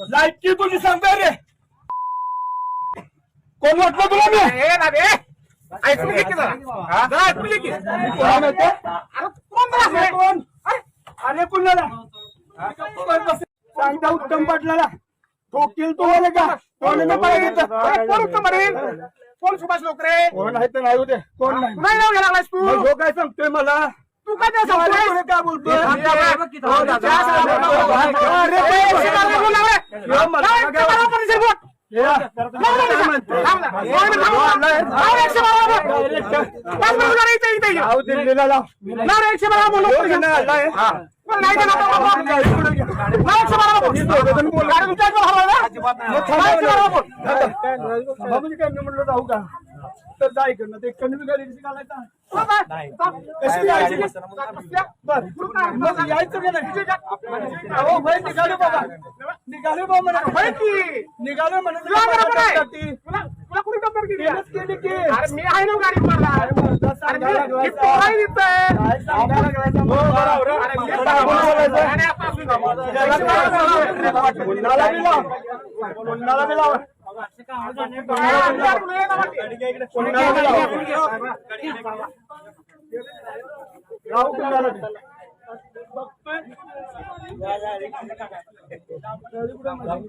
लाईटची तुझी सांगता रे कोण वाटलं तुला मी ऐकून घे की कोण अरे कुणाला सांगता उत्तम पाटलाला ठोकील तुम्हाला का कोण उत्तम पाटील कोण सुभाष लोकरे कोण आहे तर नाही होते कोण नाही नाव घ्यायला लागलास तू जो काय सांगतोय मला तू काय सांगतोय काय बोलतोय जाऊ का तर जाय करणं ते कमी गाडी घालायचा यायचं का नाही निघाले बाबा निघाले बाबा निघाले म्हणून केली की मी आहे ना गाडी